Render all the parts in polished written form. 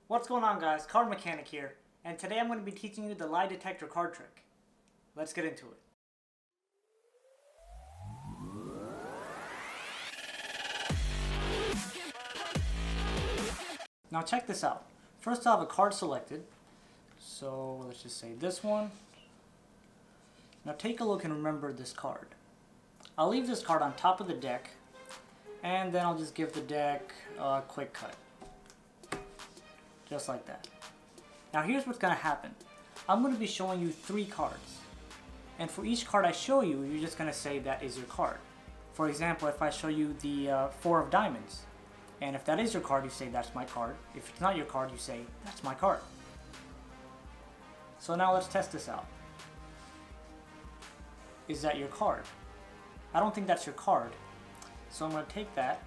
What's going on, guys? CardMechanic here, and today I'm going to be teaching you the lie detector card trick. Let's get into it. Now check this out. First I have a card selected, so let's just say this one. Now take a look and remember this card. I'll leave this card on top of the deck, and then I'll just give the deck a quick cut. Just like that. Now here's what's going to happen. I'm going to be showing you 3 cards. And for each card I show you, you're just going to say that is your card. For example, if I show you the 4 of diamonds, and if that is your card, you say that's my card. If it's not your card, you say that's my card. So now let's test this out. Is that your card? I don't think that's your card. So I'm going to take that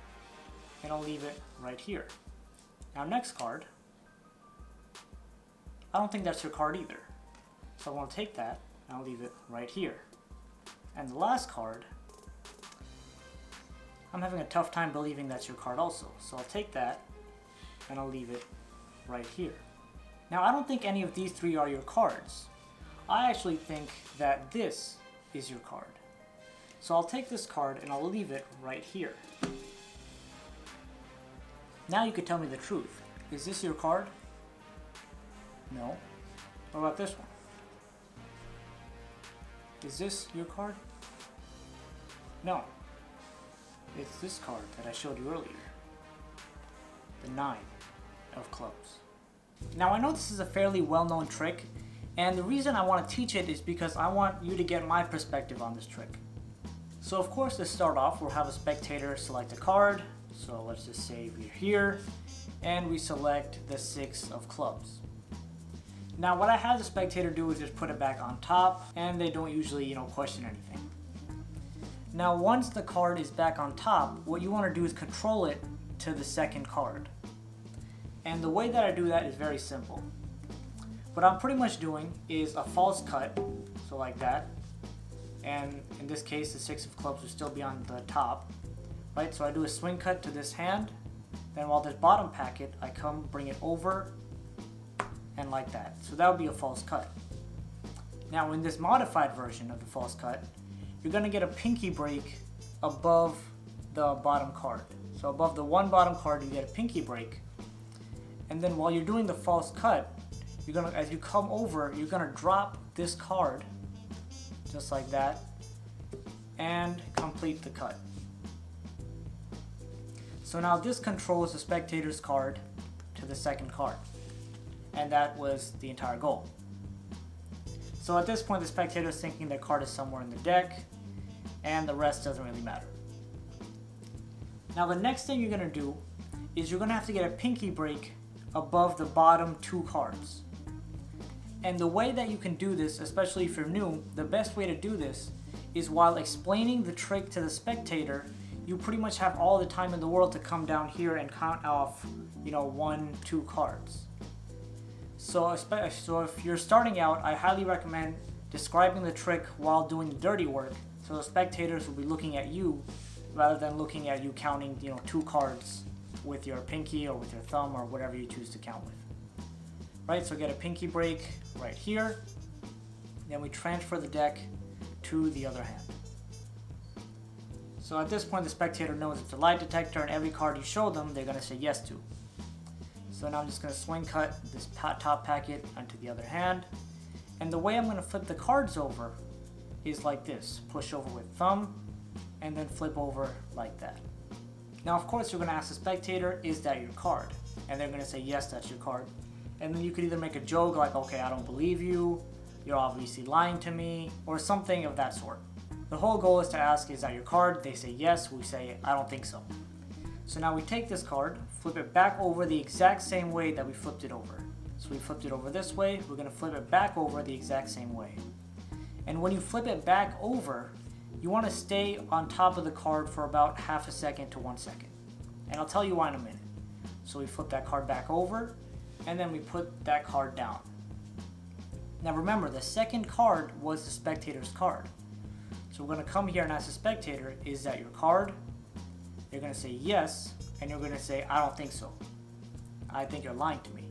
and I'll leave it right here. Now next card. I don't think that's your card either. So I'm going to take that and I'll leave it right here. And the last card, I'm having a tough time believing that's your card also. So I'll take that and I'll leave it right here. Now I don't think any of these 3 are your cards. I actually think that this is your card. So I'll take this card and I'll leave it right here. Now you could tell me the truth. Is this your card? No. What about this one? Is this your card? No. It's this card that I showed you earlier. The 9 of clubs. Now I know this is a fairly well-known trick, and the reason I want to teach it is because I want you to get my perspective on this trick. So of course, to start off, we'll have a spectator select a card. So let's just say we're here, and we select the 6 of clubs. Now what I have the spectator do is just put it back on top, and they don't usually, question anything. Now once the card is back on top, what you want to do is control it to the second card. And the way that I do that is very simple. What I'm pretty much doing is a false cut, so like that. And in this case, the 6 of clubs will still be on the top, right? So I do a swing cut to this hand, then while this bottom packet, I come bring it over, and like that. So that would be a false cut. Now in this modified version of the false cut, you're going to get a pinky break above the bottom card. So above the one bottom card, you get a pinky break. And then while you're doing the false cut, as you come over, you're going to drop this card, just like that, and complete the cut. So now this controls the spectator's card to the second card. And that was the entire goal. So at this point, the spectator is thinking their card is somewhere in the deck, and the rest doesn't really matter. Now the next thing you're going to do is you're going to have to get a pinky break above the bottom 2 cards. And the way that you can do this, especially if you're new, the best way to do this is while explaining the trick to the spectator, you pretty much have all the time in the world to come down here and count off, 1, 2 cards. So if you're starting out, I highly recommend describing the trick while doing the dirty work, so the spectators will be looking at you rather than looking at you counting 2 cards with your pinky or with your thumb or whatever you choose to count with. Right, so get a pinky break right here, then we transfer the deck to the other hand. So at this point, the spectator knows it's a lie detector, and every card you show them, they're going to say yes to. So now I'm just going to swing cut this top packet onto the other hand. And the way I'm going to flip the cards over is like this. Push over with thumb and then flip over like that. Now of course you're going to ask the spectator, is that your card? And they're going to say yes, that's your card. And then you could either make a joke like, okay, I don't believe you, you're obviously lying to me, or something of that sort. The whole goal is to ask, is that your card? They say yes, we say, I don't think so. So now we take this card, flip it back over the exact same way that we flipped it over. So we flipped it over this way, we're going to flip it back over the exact same way. And when you flip it back over, you want to stay on top of the card for about half a second to 1 second. And I'll tell you why in a minute. So we flip that card back over, and then we put that card down. Now remember, the second card was the spectator's card. So we're going to come here and ask the spectator, is that your card? They're going to say yes, and you're going to say, I don't think so. I think you're lying to me.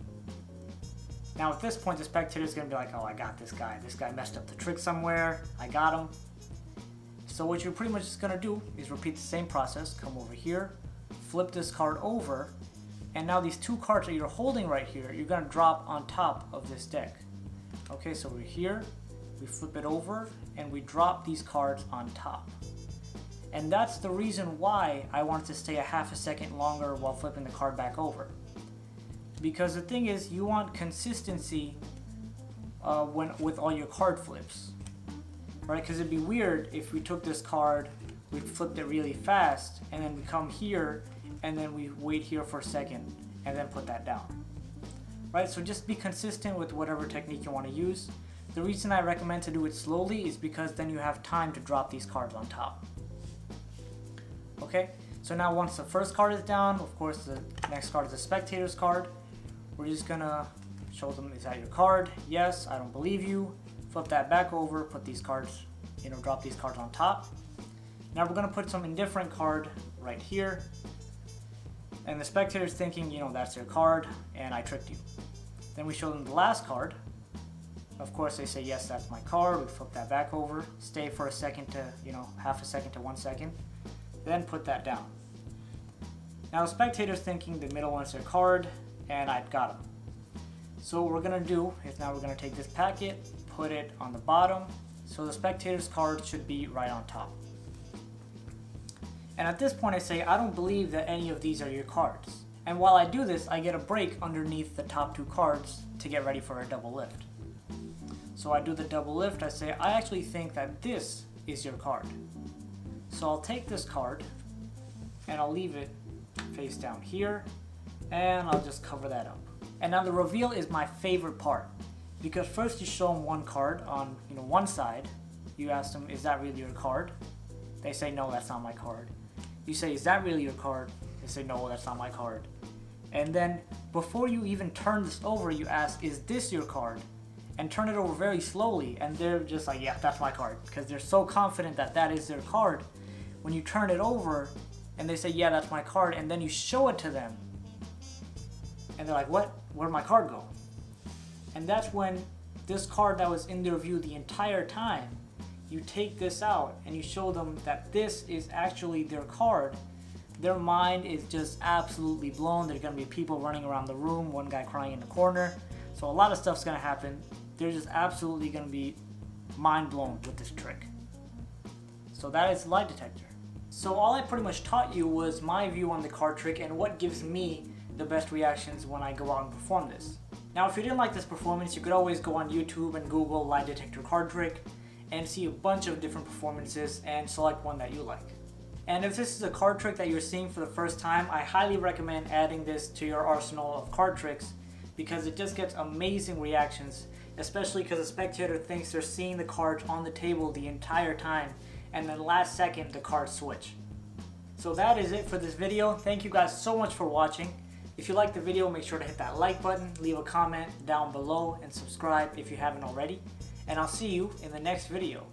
Now at this point, the spectator is going to be like, oh, I got this guy. This guy messed up the trick somewhere. I got him. So what you're pretty much just going to do is repeat the same process. Come over here, flip this card over, and now these two cards that you're holding right here, you're going to drop on top of this deck. Okay, so we're here, we flip it over, and we drop these cards on top. And that's the reason why I wanted to stay a half a second longer while flipping the card back over. Because the thing is, you want consistency with all your card flips. Right? Because it'd be weird if we took this card, we flipped it really fast, and then we come here, and then we wait here for a second, and then put that down. Right? So just be consistent with whatever technique you want to use. The reason I recommend to do it slowly is because then you have time to drop these cards on top. Okay? So now once the first card is down, of course the next card is the spectator's card. We're just gonna show them, is that your card? Yes, I don't believe you. Flip that back over, put these cards, drop these cards on top. Now we're gonna put some indifferent card right here. And the spectator's thinking, that's their card, and I tricked you. Then we show them the last card. Of course they say, yes, that's my card. We flip that back over, stay for a second to, half a second to 1 second. Then put that down. Now the spectator's thinking the middle one is their card, and I've got them. So what we're gonna do is now we're gonna take this packet, put it on the bottom, so the spectator's card should be right on top. And at this point I say, I don't believe that any of these are your cards. And while I do this, I get a break underneath the top two cards to get ready for a double lift. So I do the double lift, I say, I actually think that this is your card. So I'll take this card, and I'll leave it face down here, and I'll just cover that up. And now the reveal is my favorite part, because first you show them one card on one side. You ask them, is that really your card? They say, no, that's not my card. You say, is that really your card? They say, no, that's not my card. And then before you even turn this over, you ask, is this your card? And turn it over very slowly, and they're just like, yeah, that's my card, because they're so confident that that is their card. When you turn it over and they say, yeah, that's my card, and then you show it to them, and they're like, what? Where'd my card go? And that's when this card that was in their view the entire time, you take this out and you show them that this is actually their card. Their mind is just absolutely blown. There's going to be people running around the room, one guy crying in the corner. So a lot of stuff's going to happen. They're just absolutely going to be mind blown with this trick. So that is Lie Detector. So all I pretty much taught you was my view on the card trick and what gives me the best reactions when I go out and perform this. Now if you didn't like this performance, you could always go on YouTube and Google Lie Detector card trick and see a bunch of different performances and select one that you like. And if this is a card trick that you're seeing for the first time, I highly recommend adding this to your arsenal of card tricks, because it just gets amazing reactions, especially because the spectator thinks they're seeing the cards on the table the entire time, and then last second the cards switch. So that is it for this video. Thank you guys so much for watching. If you liked the video, make sure to hit that like button, leave a comment down below, and subscribe if you haven't already. And I'll see you in the next video.